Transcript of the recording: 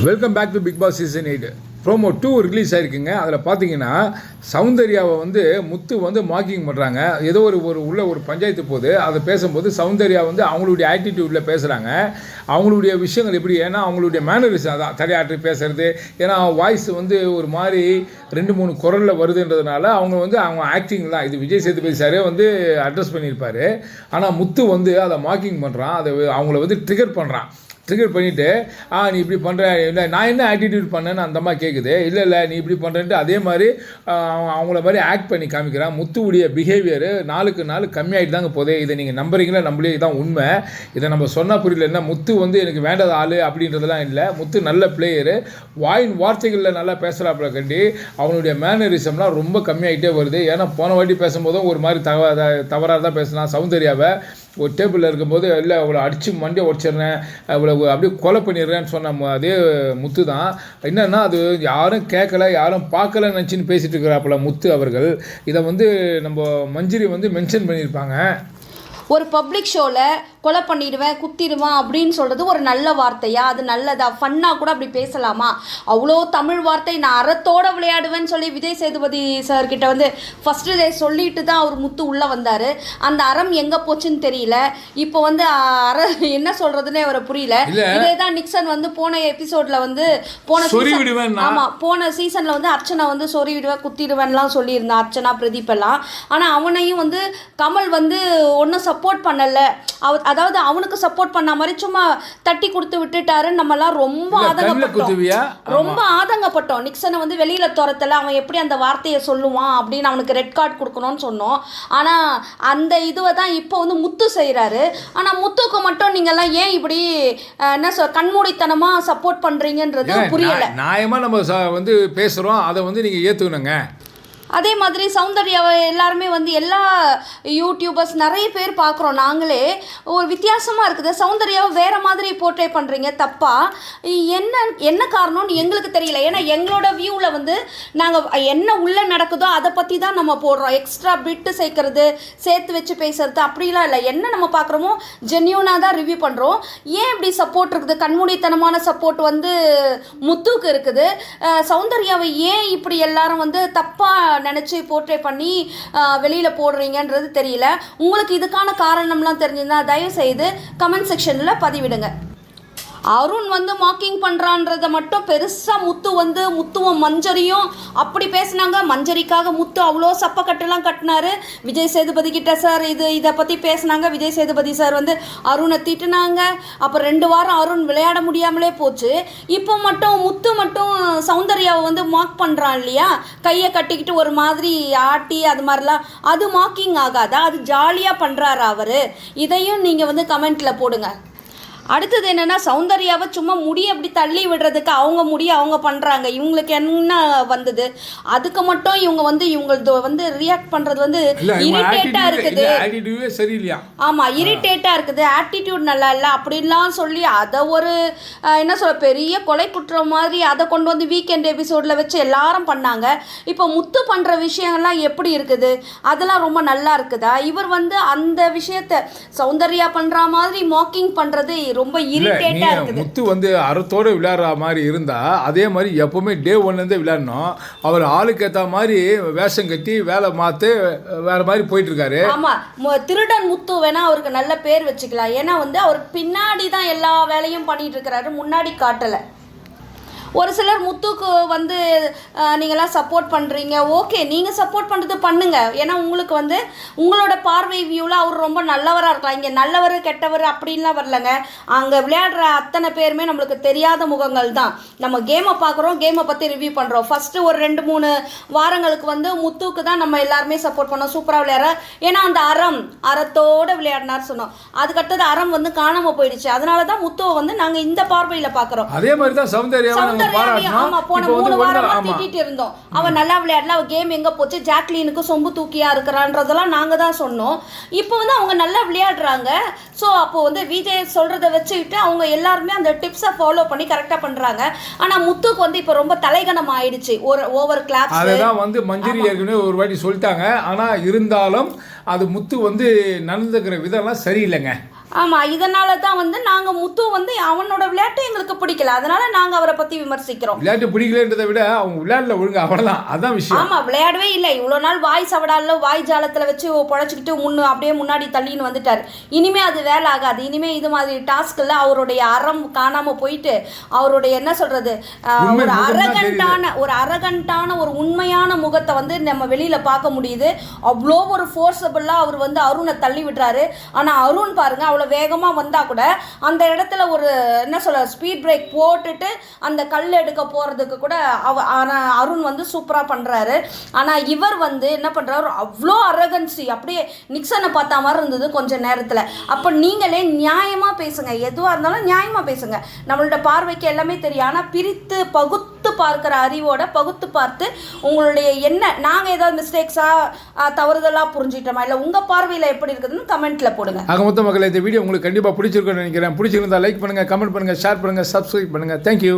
Welcome back to Bigg Boss season 8 promo 2 release ஆகிருக்குங்க. அதில் பார்த்தீங்கன்னா சௌந்தர்யாவை வந்து முத்து வந்து மார்க்கிங் பண்ணுறாங்க. ஏதோ ஒரு பஞ்சாயத்து போது அதை பேசும்போது சௌந்தர்யா வந்து அவங்களுடைய ஆட்டிடியூடில் பேசுகிறாங்க. அவங்களுடைய விஷயங்கள் எப்படி, ஏன்னா அவங்களுடைய மேனரிசம் அதான் தலையாற்றி பேசுகிறது. ஏன்னா வாய்ஸ் வந்து ஒரு மாதிரி 2-3 குரலில் வருதுன்றதுனால அவங்க ஆக்டிங் தான். இது விஜய் சேதுபதி சாரே வந்து அட்ரஸ் பண்ணியிருப்பார். ஆனால் முத்து வந்து அதை மார்க்கிங் பண்ணுறான். அதை அவங்கள வந்து ட்ரிகர் பண்ணிவிட்டு நீ இப்படி பண்ணுற, இல்லை நான் என்ன ஆட்டிடியூட் பண்ணேன்னு அந்த மாதிரி கேட்குது. இல்லை நீ இப்படி பண்ணுறேன்ட்டு அதே மாதிரி அவங்கள மாதிரி ஆக்ட் பண்ணி காமிக்கிறான். முத்துவுடைய பிஹேவியர் நாளுக்கு நாள் கம்மியாகிட்டு தாங்க போதே. இதை நீங்கள் நம்புறீங்களா நம்மளே தான் உண்மை. இதை நம்ம சொன்னால் புரியல. என்ன முத்து வந்து எனக்கு வேண்டாத ஆள் அப்படின்றதெல்லாம் இல்லை. முத்து நல்ல பிளேயரு, வார்த்தைகளில் நல்லா பேசுகிறாப்புல கண்டி அவனுடைய மேனரிசம்லாம் ரொம்ப கம்மியாகிட்டே வருது. ஏன்னா போன வாட்டி பேசும்போதும் ஒரு மாதிரி தவறாக தான் பேசினான். சௌந்தர்யாவை ஒரு டேபிளில் இருக்கும்போது இல்லை அவ்வளோ அடித்து மண்டியை உடச்சிட்றேன், அவ்வளோ அப்படியே கொலை பண்ணிடுறேன்னு சொன்ன அதே முத்து தான். என்னென்னா அது யாரும் கேட்கல, யாரும் பார்க்கல நினச்சின்னு பேசிகிட்டு இருக்கிறாப்புல முத்து அவர்கள். இதை வந்து நம்ம மஞ்சரி வந்து மென்ஷன் பண்ணியிருப்பாங்க. ஒரு பப்ளிக் ஷோவில் கொலை பண்ணிடுவேன் குத்திடுவேன் அப்படின்னு சொல்கிறது ஒரு நல்ல வார்த்தையா? அது நல்லதா? ஃபன்னாக கூட அப்படி பேசலாமா? அவ்வளோ தமிழ் வார்த்தை நான் அறத்தோடு விளையாடுவேன்னு சொல்லி விஜய் சேதுபதி சார்கிட்ட வந்து ஃபஸ்ட்டு டே சொல்லிட்டு தான் அவர் முத்து உள்ளே வந்தார். அந்த அறம் எங்கே போச்சுன்னு தெரியல. இப்போ வந்து என்ன சொல்கிறதுனே அவரை புரியல. இதே தான் நிக்சன் வந்து போன எபிசோடில் வந்து போன சீசனில் வந்து அர்ச்சனா வந்து சொறி விடுவேன் குத்திடுவேன்லாம் சொல்லியிருந்தான். அர்ச்சனா பிரதீப் எல்லாம். ஆனால் அவனையும் வந்து கமல் வந்து ஒன்றும் சப்போர்ட் பண்ணலை. அதாவது அவனுக்கு சப்போர்ட் பண்ண மாதிரி சும்மா தட்டி கொடுத்து விட்டுட்டாருன்னு நம்மலாம் ரொம்ப ஆதங்கப்பட்டோம். நிக்சனை வந்து வெளியில் துரத்தலை, அவன் எப்படி அந்த வார்த்தையை சொல்லுவான் அப்படின்னு அவனுக்கு ரெட் கார்டு கொடுக்கணும்னு சொன்னோம். ஆனால் அந்த இதுவை தான் இப்போ வந்து முத்து செய்கிறாரு. ஆனால் முத்துக்கு மட்டும் நீங்கள்லாம் ஏன் இப்படி கண்மூடித்தனமாக சப்போர்ட் பண்ணுறீங்கன்றது புரியலை. நியாயமாக நம்ம வந்து பேசுகிறோம், அதை வந்து நீங்கள் ஏற்றுக்கணுங்க. அதே மாதிரி சௌந்தர்யாவை எல்லாருமே வந்து எல்லா யூடியூபர்ஸ் நிறைய பேர் பார்க்குறோம். நாங்களே ஒரு வித்தியாசமாக இருக்குது. சௌந்தர்யாவை வேறு மாதிரி போர்ட்ரே பண்ணுறீங்க, தப்பா? என்ன காரணம்னு எங்களுக்கு தெரியல. ஏன்னா எங்களோட வியூவில் வந்து நாங்கள் என்ன உள்ளே நடக்குதோ அதை பற்றி தான் நம்ம போடுறோம். எக்ஸ்ட்ரா பிட்டு சேர்த்து வச்சு பேசுறது அப்படிலாம் இல்லை. என்ன நம்ம பார்க்குறோமோ ஜென்யூனாக தான் ரிவ்யூ பண்ணுறோம். ஏன் இப்படி சப்போர்ட் இருக்குது? கண்மூடித்தனமான சப்போர்ட் வந்து முத்துக்கு இருக்குது. சௌந்தர்யாவை ஏன் இப்படி எல்லாரும் வந்து தப்பாக நினச்சி போர்ட்ரே பண்ணி வெளியில் போடுறீங்கன்றது தெரியல. உங்களுக்கு இதுக்கான காரணம்லாம் தெரிஞ்சிருந்தா தயவு செய்து கமெண்ட் செக்ஷனில் பதிவிடுங்க. அருண் வந்து மார்க்கிங் பண்ணுறான்றதை மட்டும் பெருசாக முத்துவும் மஞ்சரியும் அப்படி பேசினாங்க. மஞ்சரிக்காக முத்து அவ்வளோ சப்பக்கட்டெல்லாம் கட்டினாரு விஜய் சேதுபதி கிட்ட. சார் இதை பற்றி பேசினாங்க. விஜய் சேதுபதி சார் வந்து அருணை திட்டுனாங்க. அப்புறம் 2 வாரம் அருண் விளையாட முடியாமலே போச்சு. இப்போ முத்து மட்டும் சௌந்தர்யாவை வந்து மார்க் பண்ணுறான் இல்லையா? கையை கட்டிக்கிட்டு ஒரு மாதிரி ஆட்டி அது மாதிரிலாம். அது மார்க்கிங் ஆகாதா? அது ஜாலியாக பண்ணுறாரு அவர். இதையும் நீங்கள் வந்து கமெண்ட்டில் போடுங்க. அடுத்தது என்னென்னா, சௌந்தர்யாவை சும்மா முடி அப்படி தள்ளி விடுறதுக்கு அவங்க பண்ணுறாங்க. இவங்களுக்கு என்ன வந்தது? அதுக்கு மட்டும் இவங்க வந்து ரியாக்ட் பண்ணுறது வந்து இரிட்டேட்டாக இருக்குது. ஆமாம், இரிட்டேட்டாக இருக்குது. ஆட்டிடியூட் நல்லா இல்லை அப்படின்லாம் சொல்லி அதை ஒரு என்ன சொல்ல பெரிய கொலை குற்றம் மாதிரி அதை கொண்டு வந்து வீக்கெண்ட் எபிசோடில் வச்சு எல்லாரும் பண்ணாங்க. இப்போ முத்து பண்ணுற விஷயங்கள்லாம் எப்படி இருக்குது? அதெல்லாம் ரொம்ப நல்லா இருக்குதா? இவர் வந்து அந்த விஷயத்தை சௌந்தர்யா பண்ணுற மாதிரி மார்க்கிங் பண்ணுறது ரொம்ப இரிட்டேட்டா இருக்குது. முத்து வந்து அறத்தோட விளையாடுற மாதிரி இருந்தா அதே மாதிரி எப்பவுமே டே 1 விளையாடணும். அவர் ஆளுக்கு ஏற்ற மாதிரி வேஷம் கட்டி வேலை மாத்து வேற மாதிரி போயிட்டு இருக்காரு. ஆமா, திருடன் முத்து வேணா அவருக்கு நல்ல பேர் வச்சுக்கலாம். ஏன்னா வந்து அவர் பின்னாடி தான் எல்லா வேலையும் பண்ணிட்டு இருக்கிறாரு, முன்னாடி காட்டல. ஒரு சிலர் முத்துக்கு வந்து நீங்களாம் சப்போர்ட் பண்ணுறீங்க. ஓகே, நீங்கள் சப்போர்ட் பண்ணுறது பண்ணுங்கள். ஏன்னா உங்களுக்கு வந்து உங்களோட பார்வை வியூவில் அவர் ரொம்ப நல்லவராக இருக்கலாம். இங்கே நல்லவர் கெட்டவர் அப்படின்லாம் வரலங்க. அங்கே விளையாடுற அத்தனை பேருமே நம்மளுக்கு தெரியாத முகங்கள் தான். நம்ம கேமை பார்க்குறோம், கேமை பற்றி ரிவ்யூ பண்ணுறோம். ஃபஸ்ட்டு ஒரு 2-3 வாரங்களுக்கு வந்து முத்துக்கு தான் நம்ம எல்லாருமே சப்போர்ட் பண்ணோம், சூப்பராக விளையாடுற. ஏன்னா அந்த அறத்தோடு விளையாடினார் சொன்னோம். அதுக்கடுத்தது அறம் வந்து காணாமல் போயிடுச்சு. அதனால தான் முத்துவை வந்து நாங்கள் இந்த பார்வையில் பார்க்குறோம். அதே மாதிரி தான் சௌந்தர்யா போன 3 வாரமா திட்டிட்டு இருந்தோம். அவன் நல்லா விளையாடல, அவ கேம் எங்க போச்சு, ஜாக்லினுக்கு சொம்பு தூக்கியா இருக்கிறான்றதெல்லாம் நாங்க தான் சொன்னோம். இப்போ வந்து அவங்க நல்லா விளையாடுறாங்க. ஸோ அப்போ வந்து விஜய் சொல்றதை வச்சுக்கிட்டு அவங்க எல்லாருமே அந்த டிப்ஸை ஃபாலோ பண்ணி கரெக்டா பண்றாங்க. ஆனா முத்துக்கு வந்து இப்போ ரொம்ப தலைகணம் ஆயிடுச்சு. ஒரு ஓவர் கிளாப்ஸ். அதுதான் வந்து மஞ்சரி ஏற்கனவே ஒரு வாட்டி சொல்லிட்டாங்க. ஆனா இருந்தாலும் அது முத்து வந்து நடந்துக்கிற விதம்லாம் சரியில்லைங்க. ஆமாம், இதனால தான் வந்து நாங்கள் முத்து வந்து அவனோட விளையாட்டு எங்களுக்கு பிடிக்கல, அதனால நாங்கள் அவரை பற்றி விமர்சிக்கிறோம். விளையாட்டு பிடிக்கலன்றதை விட அவங்க விளையாடல ஒழுங்கு, அவ்வளோதான், அதான் விஷயம். ஆமாம், விளையாடவே இல்லை. இவ்வளோ நாள் வாய் சவடாலில் வாய் ஜாலத்தில் வச்சு பொழைச்சிக்கிட்டு அப்படியே முன்னாடி தள்ளின்னு வந்துட்டார். இனிமேல் அது வேலை ஆகாது. இனிமேல் இது மாதிரி டாஸ்கில் அவருடைய அறம் காணாமல் போயிட்டு அவருடைய என்ன சொல்கிறது ஒரு அரகண்டான ஒரு உண்மையான முகத்தை வந்து நம்ம வெளியில் பார்க்க முடியுது. அவ்வளோ ஒரு ஃபோர்ஸபிளாக அவர் வந்து அருணை தள்ளி விடுறாரு. ஆனால் அருண் பாருங்க, அவ்வளோ வேகமாக வந்தால் கூட அந்த இடத்துல ஒரு என்ன சொல்ல ஸ்பீட் பிரேக் போட்டுட்டு அந்த கல் எடுக்க போகிறதுக்கு கூட அருண் வந்து சூப்பராக பண்ணுறாரு. ஆனால் இவர் வந்து என்ன பண்ணுறாரு, அவ்வளோ அரகன்சி, அப்படியே நிக்சனை பார்த்தா மாதிரி இருந்தது கொஞ்ச நேரத்தில். அப்போ நீங்களே நியாயமாக பேசுங்க, எதுவாக இருந்தாலும் நியாயமாக பேசுங்க. நம்மளோட பார்வைக்கு எல்லாமே தெரியும். ஆனால் பிரித்து பகுத்து பார்க்குற அறிவோட பகுத்து பார்த்து உங்களுடைய என்ன நாங்கள் ஏதாவது மிஸ்டேக்ஸாக தவறுதலாக புரிஞ்சிட்டோமா இல்லை உங்கள் பார்வையில் எப்படி இருக்குதுன்னு கமெண்ட்டில் போடுங்க. ஆக மொத்த மக்களை, இந்த வீடியோ உங்களுக்கு கண்டிப்பாக பிடிச்சிருக்குன்னு நினைக்கிறேன். பிடிச்சிருந்தா லைக் பண்ணுங்கள், கமெண்ட் பண்ணுங்கள், ஷேர் பண்ணுங்கள், சப்ஸ்கிரைப் பண்ணுங்கள். தேங்க்யூ.